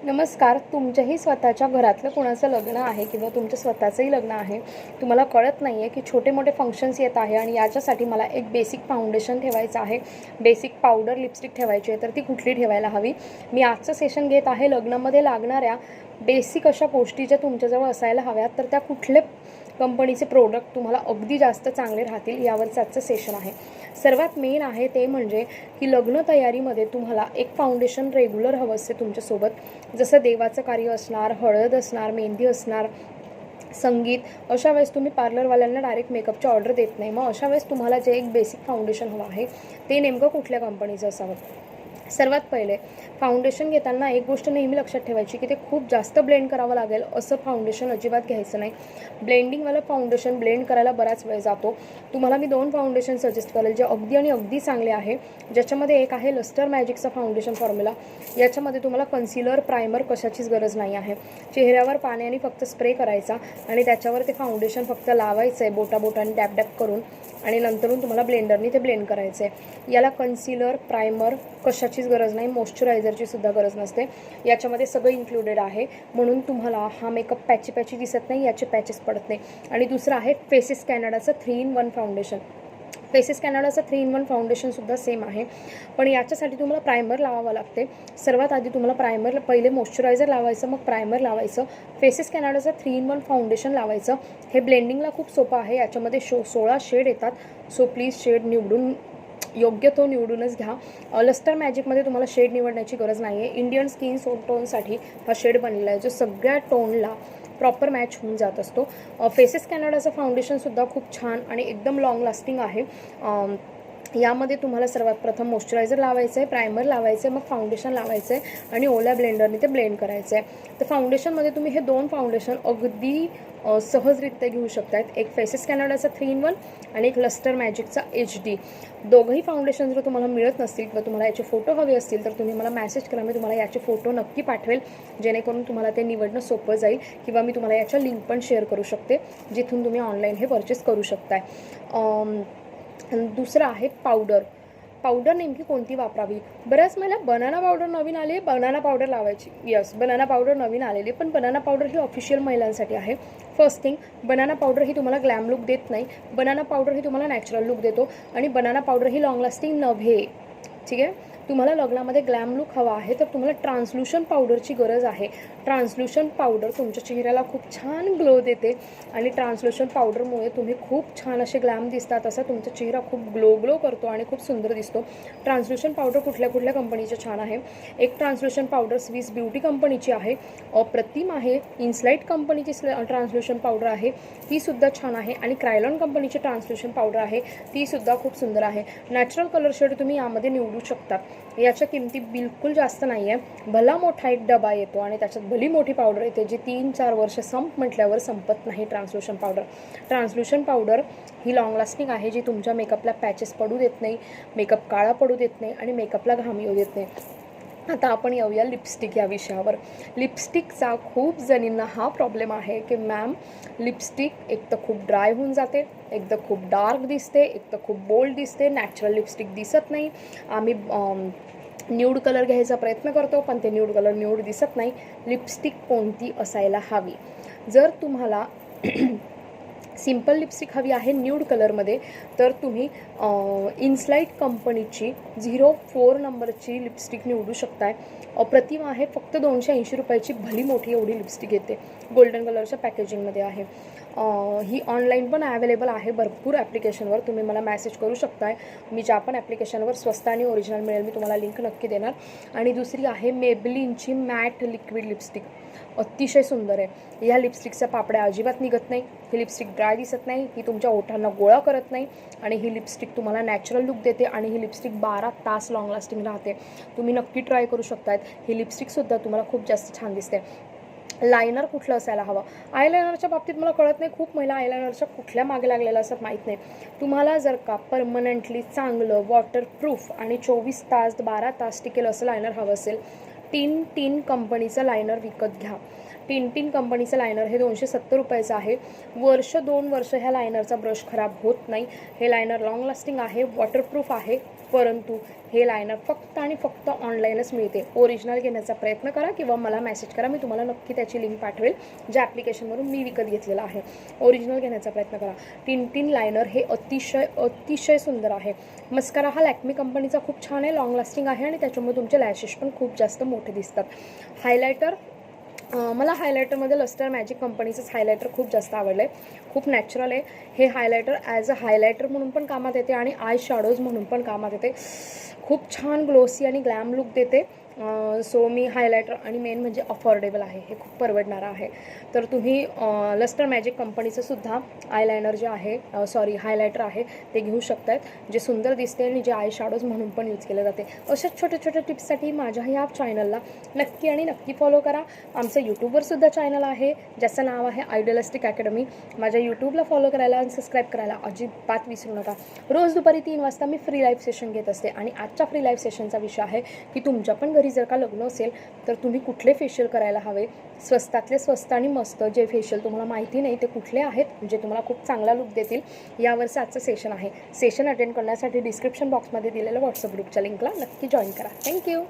नमस्कार. तुमच्याही स्वतःच्या घरातलं कोणाचं लग्न आहे किंवा तुमचं स्वतःचंही लग्न आहे. तुम्हाला कळत नाही आहे की छोटे मोठे फंक्शन्स येत आहे आणि याच्यासाठी मला एक बेसिक फाउंडेशन ठेवायचं आहे, बेसिक पावडर लिपस्टिक ठेवायची आहे, तर ती कुठली ठेवायला हवी. मी आजचं सेशन घेत आहे लग्नामध्ये लागणाऱ्या बेसिक अशा गोष्टी ज्या तुमच्याजवळ असायला हव्यात, तर त्या कुठले कंपनीचे प्रोडक्ट तुम्हाला अगदी जास्त चांगले राहतील यावरचं आजचं सेशन आहे. सर्वात मेन आहे ते म्हणजे की लग्न तयारीमध्ये तुम्हाला एक फाउंडेशन रेग्युलर हवं असते तुमच्यासोबत. जसं देवाचं कार्य असणार, हळद असणार, मेहंदी असणार, संगीत, अशा वेळेस तुम्ही पार्लरवाल्यांना डायरेक्ट मेकअपची ऑर्डर देत नाही. मग अशा वेळेस तुम्हाला जे एक बेसिक फाउंडेशन हवं आहे ते नेमकं कुठल्या कंपनीचं असावं. सर्वात पहिले फाउंडेशन घेताना एक गोष्ट नेहमी लक्षात ठेवायची की ते खूप जास्त ब्लेंड करावं लागेल असं फाउंडेशन अजिबात घ्यायचं नाही. ब्लेंडिंगवालं फाउंडेशन ब्लेंड करायला बराच वेळ जातो. तुम्हाला मी 2 फाउंडेशन सजेस्ट करेल जे अगदी आणि अगदी चांगले आहे, ज्याच्यामध्ये एक आहे लस्टर मॅजिकचा फाउंडेशन फॉर्म्युला. याच्यामध्ये तुम्हाला कन्सिलर, प्रायमर कशाचीच गरज नाही आहे. चेहऱ्यावर पाण्याने फक्त स्प्रे करायचा आणि त्याच्यावर ते फाउंडेशन फक्त लावायचं आहे बोटाने डॅप डॅप करून, आणि नंतरून तुम्हाला ब्लेंडरने ते ब्लेंड करायचं आहे. याला कन्सिलर, प्रायमर कशाचीच गरज नाही, मॉइश्चरायझरची सुद्धा गरज नसते. याच्यामध्ये सगळं इन्क्लुडेड आहे, म्हणून तुम्हाला हा मेकअप पॅची दिसत नाही, याचे पॅचेस पडत नाही. आणि दुसरं आहे फेसेस कॅनडाचं 3-in-1 फाउंडेशन. फेसेस कॅनडाचं 3-in-1 फाउंडेशनसुद्धा सेम आहे, पण याच्यासाठी तुम्हाला प्रायमर लावावं लागते. सर्वात आधी तुम्हाला प्रायमर, पहिले मॉइश्चरायझर लावायचं, मग प्रायमर लावायचं, फेसेस कॅनडाचं 3-in-1 फाउंडेशन लावायचं. हे ब्लेंडिंगला खूप सोपं आहे. याच्यामध्ये 16 शेड येतात, सो प्लीज शेड निवडून योग्य तो निवडूनच घ्या. लस्टर मॅजिकमध्ये तुम्हाला शेड निवडण्याची गरज नाही आहे. इंडियन स्किन टोनसाठी हा शेड बनलेला आहे, जो सगळ्या टोनला प्रॉपर मॅच होऊन जात असतो. फेसेस कॅनडाचं फाउंडेशनसुद्धा खूप छान आणि एकदम लॉंग लास्टिंग आहे. यामध्ये तुम्हाला सर्वात प्रथम मॉइश्चरायझर लावायचं आहे, प्रायमर लावायचं आहे, मग फाउंडेशन लावायचं आहे आणि ओल्या ब्लेंडरने ते ब्लेंड करायचं आहे. तर फाउंडेशनमध्ये तुम्ही हे 2 फाउंडेशन अगदी सहजरित्या घेऊ शकतात. एक फेसेस कॅनडाचा 3-in-1 आणि एक लस्टर मॅजिकचा HD. दोघंही फाउंडेशन जर तुम्हाला मिळत नसतील किंवा तुम्हाला याचे फोटो हवे असतील तर तुम्ही मला मेसेज करा, मी तुम्हाला याचे फोटो नक्की पाठवेल, जेणेकरून तुम्हाला ते निवडणं सोपं जाईल. किंवा मी तुम्हाला याच्या लिंक पण शेअर करू शकते, जिथून तुम्ही ऑनलाईन हे परचेस करू शकताय. दुसरं आहे पावडर. पावडर नेमकी कोणती वापरावी. बऱ्याच मला बनाना पावडर नवीन आली आहे, बनाना पावडर लावायची. यस, बनाना पावडर नवीन आलेली, पण बनाना पावडर ही ऑफिशियल महिलांसाठी आहे. फर्स्ट थिंग, बनाना पावडर ही तुम्हाला ग्लॅम लुक देत नाही. बनाना पावडर ही तुम्हाला नॅचरल लुक देतो, आणि बनाना पावडर ही लॉंग लास्टिंग नव्हे. ठीक आहे. तुम्हाला लग्नामध्ये ग्लॅम लुक हवा आहे तर तुम्हाला ट्रान्सल्युशन पावडरची गरज आहे. ट्रान्सल्युशन पावडर तुमच्या चेहऱ्याला खूप छान ग्लो देते, आणि ट्रान्सल्युशन पावडरमुळे तुम्ही खूप छान असे ग्लॅम दिसतात. असा तुमचा चेहरा खूप ग्लो करतो आणि खूप सुंदर दिसतो. ट्रान्सल्युशन पावडर कुठल्या कंपनीचे छान आहे. एक ट्रान्सल्युशन पावडर स्विस ब्युटी कंपनीची आहे, अप्रतिम आहे. इन्सलाइट कंपनीची ट्रान्सल्युशन पावडर आहे, तीसुद्धा छान आहे. आणि क्रायलॉन कंपनीची ट्रान्सल्युशन पावडर आहे, तीसुद्धा खूप सुंदर आहे. नॅचरल कलर शेड तुम्ही यामध्ये निवडू शकता. याच्या किमती बिलकुल जास्त नाही आहे. भला मोठा एक डबा येतो आणि त्याच्यात भली मोठी पावडर येते, जी 3-4 वर्ष म्हटल्यावर संपत नाही. ट्रान्सल्युशन पावडर ही लॉंग लास्टिंग आहे, जी तुमच्या मेकअपला पॅचेस पडू देत नाही, मेकअप काळा पडू देत नाही आणि मेकअपला घाम येऊ देत नाही. आता आपण येऊया लिपस्टिक या विषयावर. लिपस्टिकचा खूप जणींना हा प्रॉब्लेम आहे की मॅम, लिपस्टिक एक तर खूप ड्राय होऊन जाते, एक तर खूप डार्क दिसते, एक तर खूप बोल्ड दिसते, नॅचरल लिपस्टिक दिसत नाही. आम्ही न्यूड कलर घ्यायचा प्रयत्न करतो, पण ते न्यूड कलर न्यूड दिसत नाही. लिपस्टिक कोणती असायला हवी. जर तुम्हाला सिम्पल लिपस्टिक हवी आहे न्यूड कलरमध्ये, तर तुम्ही इन्सलाइट कंपनीची 04 नंबरची लिपस्टिक निवडू शकताय. अप्रतिम आहे. फक्त 280 रुपयाची भली मोठी एवढी लिपस्टिक येते, गोल्डन कलरच्या पॅकेजिंगमध्ये आहे. ही ऑनलाईन पण अवेलेबल आहे भरपूर ॲप्लिकेशनवर, तुम्ही मला मेसेज करू शकताय. मी ज्या पण ॲप्लिकेशनवर स्वस्त आणि ओरिजिनल मिळेल मी तुम्हाला लिंक नक्की देणार. आणि दुसरी आहे मेबलिनची मॅट लिक्विड लिपस्टिक, अतिशय सुंदर आहे. ह्या लिपस्टिकच्या पापड्या अजिबात निघत नाही. ही लिपस्टिक ड्राय दिसत नाही, ही तुमच्या ओठांना गोळा करत नाही, आणि ही लिपस्टिक तुम्हाला नॅचरल लुक देते, आणि ही लिपस्टिक 12 तास लॉंग लास्टिंग राहते. तुम्ही नक्की ट्राय करू शकतायत. ही लिपस्टिकसुद्धा तुम्हाला खूप जास्त छान दिसते. लायनर कुठलं असायला हवं. आयलायनरच्या बाबतीत मला कळत नाही, खूप महिला आयलायनरच्या कुठल्या मागे लागलेल्या असं माहीत नाही. तुम्हाला जर का परमनंटली चांगलं वॉटरप्रूफ आणि 24 तास 12 तास टिकेल असं लायनर हवं असेल, टिन कंपनीचं लायनर विकत घ्या. टिन कंपनीचं लायनर हे 270 रुपयाचं आहे. 1-2 वर्ष ह्या लायनरचा ब्रश खराब होत नाही. हे लायनर लॉंग लास्टिंग आहे, वॉटरप्रूफ आहे, परंतु हे लायनर फक्त आणि फक्त ऑनलाईनच मिळते. ओरिजिनल घेण्याचा प्रयत्न करा किंवा मला मेसेज करा, मी तुम्हाला नक्की त्याची लिंक पाठवेल ज्या ॲप्लिकेशनवरून मी विकत घेतलेलं आहे. ओरिजिनल घेण्याचा प्रयत्न करा. टिन लायनर हे अतिशय सुंदर आहे. मस्कारा हा लॅक्मी कंपनीचा खूप छान आहे, लॉंग लास्टिंग आहे आणि त्याच्यामुळे तुमचे लॅशेस पण खूप जास्त मोठे दिसतात. हायलायटर, मला हायलायटरमध्ये लस्टर मॅजिक कंपनीचंच हायलायटर खूप जास्त आवडलं आहे. खूप नॅचरल आहे हे हायलायटर. ॲज अ हायलायटर म्हणून पण कामात येते आणि आय शॅडोज म्हणून पण कामात येते. खूप छान ग्लोसी आणि ग्लॅम लुक देते. सो मी हायलायटर आणि मेन म्हणजे अफोर्डेबल आहे, हे खूप परवडणारं आहे. तर तुम्ही लस्टर मॅजिक कंपनीचं सुद्धा आयलायनर जे आहे हायलायटर आहे ते घेऊ शकतात, जे सुंदर दिसते आणि जे आय शॅडोज म्हणून पण यूज केले जाते. अशाच छोट्या टिप्ससाठी माझ्या ह्या चॅनलला नक्की फॉलो करा. आमचं यूट्यूबवर सुद्धा चॅनल आहे ज्याचं नाव आहे आयडियलिस्टिक अकॅडमी. माझ्या यूट्यूबला फॉलो करायला आणि सबस्क्राईब करायला अजिबात विसरू नका. रोज दुपारी 3 वाजता मी फ्री लाईव्ह सेशन घेत असते आणि आजच्या फ्री लाईव्ह सेशनचा विषय आहे की तुमच्या पण घरी जर का लग्न असेल तर तुम्ही कुठले फेशियल करायला हवे. स्वस्तातले स्वस्त आणि मस्त जे फेशियल तुम्हाला माहिती नाही ते कुठले आहेत जे तुम्हाला खूप चांगला लुक देतील, यावरचं आजचं सेशन आहे. सेशन अटेंड करण्यासाठी डिस्क्रिप्शन बॉक्समध्ये दिलेलं व्हॉट्सअप ग्रुपच्या लिंकला नक्की जॉईन करा. थँक्यू.